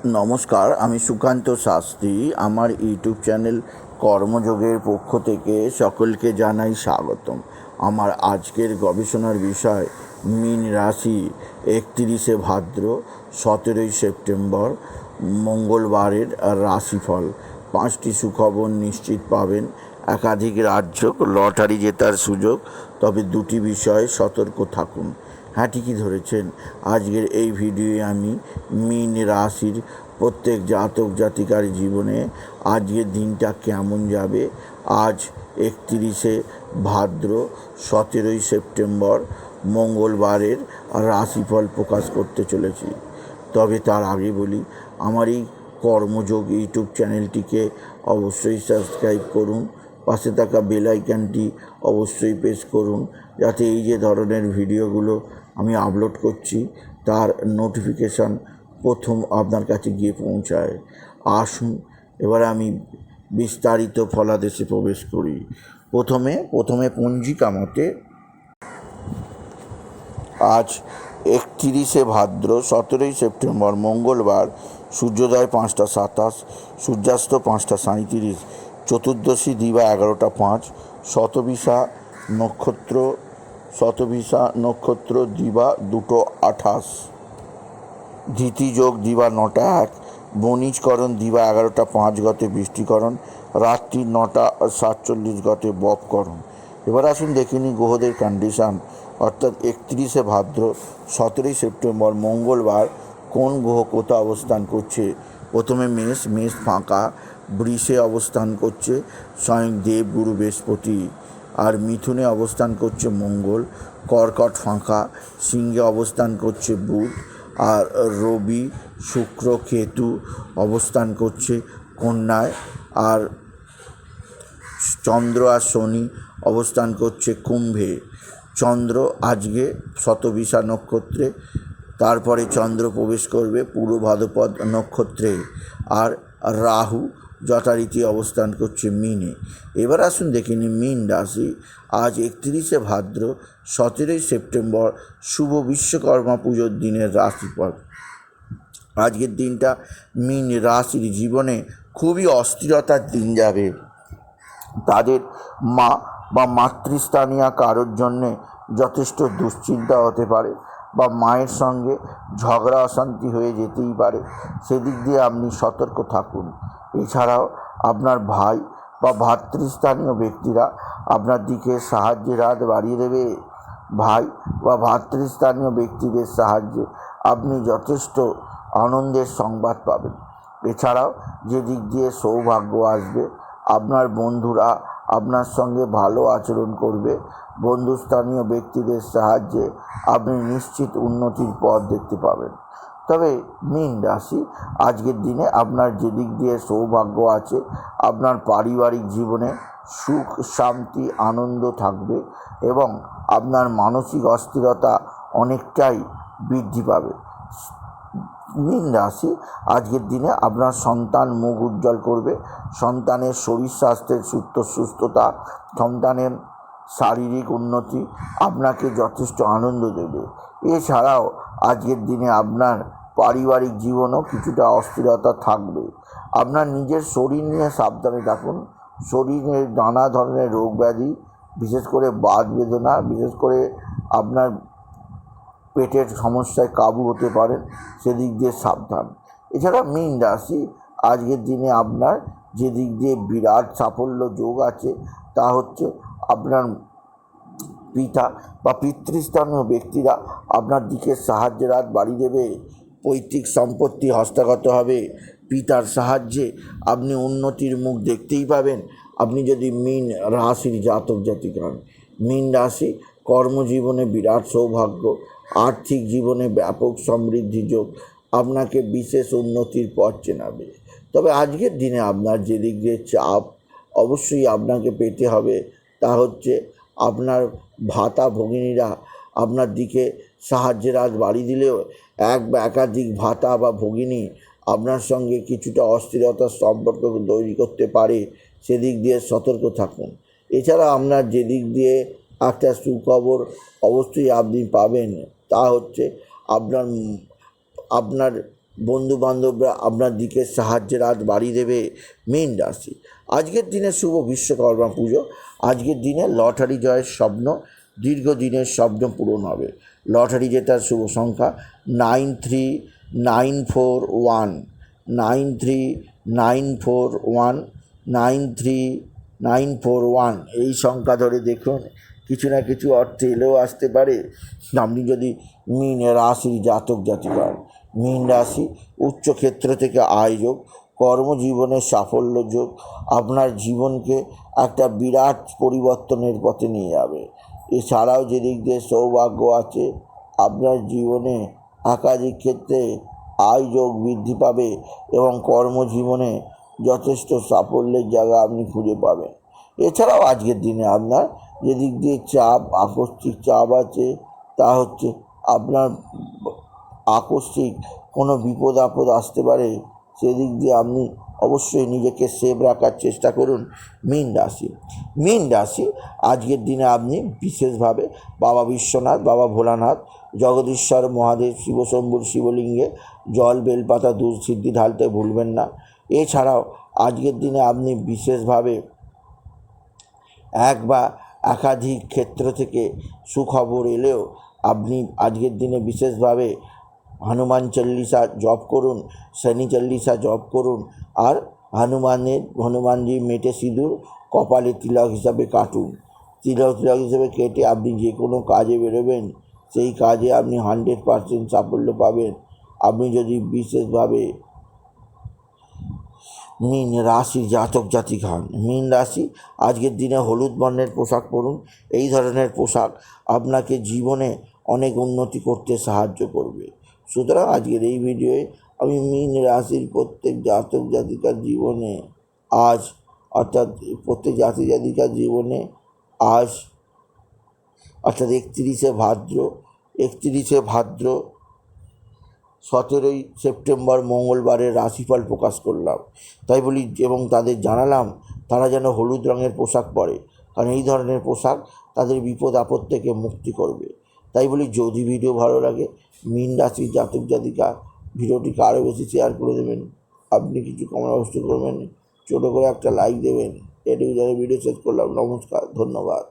নমস্কার, আমি সুকান্ত শাস্ত্রী। আমার ইউটিউব চ্যানেল কর্মযোগের পক্ষ থেকে সকলকে জানাই স্বাগতম। আমার আজকের গবেষণার বিষয় মীন রাশি, 31শে ভাদ্র 17ই সেপ্টেম্বর মঙ্গলবারের রাশিফল। 5টি সুখবর নিশ্চিত পাবেন, একাধিক রাজ্য লটারি জেতার সুযোগ, তবে 2টি বিষয়ে সতর্ক থাকুন। হ্যাঁ, ঠিকই ধরেছেন। আজকের এই ভিডিওয়ে আমি মীন রাশির প্রত্যেক জাতক জাতিকার জীবনে আজকের দিনটা কেমন যাবে, আজ 31শে ভাদ্র 17ই সেপ্টেম্বর মঙ্গলবারের রাশিফল প্রকাশ করতে চলেছি। তবে তার আগে বলি, আমার এই কর্মযোগ ইউটিউব চ্যানেলটিকে অবশ্যই সাবস্ক্রাইব করুন, পাশে থাকা বেল আইকনটি অবশ্যই প্রেস করুন, যাতে এই যে ধরনের ভিডিওগুলো আমি আপলোড করছি তার নোটিফিকেশান প্রথম আপনার কাছে গিয়ে পৌঁছায়। আসুন এবার আমি বিস্তারিত ফলাদেশে প্রবেশ করি। প্রথমে পঞ্জিকা মতে আজ 31শে ভাদ্র 17ই সেপ্টেম্বর মঙ্গলবার, সূর্যোদয় 5টা 27, সূর্যাস্ত 5টা 37, চতুর্দশী দিবা 11টা 5, শতভিসা নক্ষত্র দিবা 2টো 28, ধৃতিযোগ দিবা 9টা 1, বণিজকরণ দিবা 11টা 5 গতে বৃষ্টিকরণ, রাত্রি 9টা 47 গতে বপকরণ। এবার আসুন দেখে নিই গ্রহদের কন্ডিশান, অর্থাৎ 31শে ভাদ্র 17ই সেপ্টেম্বর মঙ্গলবার কোন গ্রহ কোথা অবস্থান করছে। প্রথমে মেষ ফাঁকা, বৃষে অবস্থান করছে স্বয়ং দেবগুরু বৃহস্পতি, আর মিথুনে অবস্থান করছে মঙ্গল, কর্কট ফাঁকা, সিংহে অবস্থান করছে বুধ, আর রবি শুক্র কেতু অবস্থান করছে কন্যায়, আর চন্দ্র আর শনি অবস্থান করছে কুম্ভে। চন্দ্র আজকে শতভিসা নক্ষত্রে, তারপরে চন্দ্র প্রবেশ করবে পূর্ব ভাদ্রপদ নক্ষত্রে, আর রাহু যথারীতি অবস্থান করছে মীনে। এবার আসুন দেখে নিই মীন রাশি, আজ 31শে ভাদ্র 17ই সেপ্টেম্বর শুভ বিশ্বকর্মা পুজোর দিনের রাশিফল। আজকের দিনটা মীন রাশির জীবনে খুবই অস্থিরতার দিন যাবে। তাদের মা বা মাতৃস্থানীয় কারোর জন্যে যথেষ্ট দুশ্চিন্তা হতে পারে, বা মায়ের সঙ্গে ঝগড়া অশান্তি হয়ে যেতেই পারে, সেদিক দিয়ে আপনি সতর্ক থাকুন। এছাড়াও আপনার ভাই বা ভাতৃস্থানীয় ব্যক্তিরা আপনার দিকে সাহায্যের হাত বাড়িয়ে দেবে। ভাই বা ভাতৃস্থানীয় ব্যক্তিদের সাহায্যে আপনি যথেষ্ট আনন্দের সংবাদ পাবেন। এছাড়াও যে দিক দিয়ে সৌভাগ্য আসবে, আপনার বন্ধুরা আপনার সঙ্গে ভালো আচরণ করবে। বন্ধুস্থানীয় ব্যক্তিদের সাহায্যে আপনি নিশ্চিত উন্নতির পথ দেখতে পাবেন। তবে মীন রাশি, আজকের দিনে আপনার যে দিক দিয়ে সৌভাগ্য আছে, আপনার পারিবারিক জীবনে সুখ শান্তি আনন্দ থাকবে, এবং আপনার মানসিক অস্থিরতা অনেকটাই বৃদ্ধি পাবে। মীন রাশি, আজকের দিনে আপনার সন্তান মুখ উজ্জ্বল করবে। সন্তানের শরীর স্বাস্থ্যের সুস্থতা, সন্তানের শারীরিক উন্নতি আপনাকে যথেষ্ট আনন্দ দেবে। এছাড়াও আজকের দিনে আপনার পারিবারিক জীবনও কিছুটা অস্থিরতা থাকবে। আপনার নিজের শরীর নিয়ে সাবধানে থাকুন। শরীরের নানা ধরনের রোগ ব্যাধি, বিশেষ করে বাত বেদনা, বিশেষ করে আপনার পেটের সমস্যায় কাবু হতে পারেন, সেদিক দিয়ে সাবধান। এছাড়া মীন রাশি, আজকের দিনে আপনার যে দিক দিয়ে বিরাট সাফল্য যোগ আছে, তা হচ্ছে আপনার পিতা বা পিতৃস্থানীয় ব্যক্তিরা আপনার দিকে সাহায্যের হাত বাড়িয়ে দেবে। পৈতৃক সম্পত্তি হস্তগত হবে। পিতার সাহায্যে আপনি উন্নতির মুখ দেখতেই পাবেন, আপনি যদি মীন রাশির জাতক জাতিকা হন। মীন রাশি, কর্মজীবনে বিরাট সৌভাগ্য, আর্থিক জীবনে ব্যাপক সমৃদ্ধি যোগ আপনাকে বিশেষ উন্নতির পথ চেনাবে। তবে আজকের দিনে আপনার যে দিক দিয়ে চাপ অবশ্যই আপনাকে পেতে হবে, তা হচ্ছে আপনার ভাতা ভগিনীরা আপনার দিকে সাহায্যের হাত বাড়িয়ে দিলেও এক বা একাধিক ভাতা বা ভগিনী আপনার সঙ্গে কিছুটা অস্থিরতার সম্পর্ক তৈরি করতে পারে, সেদিক দিয়ে সতর্ক থাকুন। এছাড়া আপনার যে দিক দিয়ে একটা সুখবর অবশ্যই আপনি পাবেন, তা হচ্ছে আপনার বন্ধুবান্ধবরা আপনার দিকে সাহায্যের হাত বাড়িয়ে দেবে। মীন রাশি, আজকের দিনে শুভ বিশ্বকর্মা পুজো। আজকের দিনে লটারি জয়ের স্বপ্ন, দীর্ঘদিনের স্বপ্ন পূরণ হবে। লটারি জেতার শুভ সংখ্যা 939419, 939419, 93941। এই সংখ্যা ধরে দেখুন, কিছু না কিছু অর্থ এলেও আসতে পারে। আপনি যদি মীন রাশির জাতক জাতিকা, মীন রাশি, উচ্চ ক্ষেত্র থেকে আয় যোগ, কর্মজীবনের সাফল্য যোগ আপনার জীবনকে একটা বিরাট পরিবর্তনের পথে নিয়ে যাবে। এছাড়াও যেদিক দিয়ে সৌভাগ্য আছে, আপনার জীবনে একাধিক ক্ষেত্রে আয় যোগ বৃদ্ধি পাবে এবং কর্মজীবনে যথেষ্ট সাফল্যের জায়গা আপনি খুঁজে পাবেন। এছাড়াও আজকের দিনে আপনার যেদিক দিয়ে চাপ, আকস্মিক চাপ আছে, তা হচ্ছে আপনার আকস্মিক কোনো বিপদ আপদ আসতে পারে, সেদিক দিয়ে আপনি অবশ্যই নিজেকে সেভ রাখার চেষ্টা করুন। মীন রাশি, মীন রাশি, আজকের দিনে আপনি বিশেষভাবে বাবা বিশ্বনাথ, বাবা ভোলানাথ, জগদীশ্বর মহাদেব, শিবশম্ভুর শিবলিঙ্গে জল, বেলপাতা, দুধ সিদ্ধি ঢালতে ভুলবেন না। এছাড়াও আজকের দিনে আপনি বিশেষভাবে এক বা একাধিক ক্ষেত্র থেকে সুখবর এলেও আপনি আজকের দিনে বিশেষভাবে হনুমান চল্লিশা জপ করুন, শনি চল্লিশা জপ করুন, আর হনুমানজি মেটে সিঁদুর কপালে তিলক হিসাবে কাটুন। তিলক হিসাবে কেটে আপনি যে কোনো কাজে বেরোবেন, সেই কাজে আপনি 100% সাফল্য পাবেন। আপনি যদি বিশেষভাবে মীন রাশির জাতক জাতিকা হন, মীন রাশি, আজকের দিনে হলুদ বর্ণের পোশাক পরুন। এই ধরনের পোশাক আপনাকে জীবনে অনেক উন্নতি করতে সাহায্য করবে। সুতরাং আজকের এই ভিডিওয়ে আমি মীন রাশির প্রত্যেক জাতক জাতিকার জীবনে আজ, অর্থাৎ প্রত্যেক জাতক জাতিকার জীবনে আজ, অর্থাৎ 31শে ভাদ্র 17ই সেপ্টেম্বর মঙ্গলবারের রাশিফল প্রকাশ করলাম। তাই বলি, এবং তাদের জানালাম তারা যেন হলুদ রঙের পোশাক পরে, কারণ এই ধরনের পোশাক তাদের বিপদ আপদ থেকে মুক্তি করবে। তাই বলি, যদি ভিডিও ভালো লাগে, মীন রাশির জাতক জাতিকা ভিডিওটিকে আরও বেশি শেয়ার করে দেবেন। আপনি কিছু কমেন্ট অবশ্যই করবেন, ছোটো করে একটা লাইক দেবেন। এটুকু জানিয়ে ভিডিও শেষ করলাম। নমস্কার, ধন্যবাদ।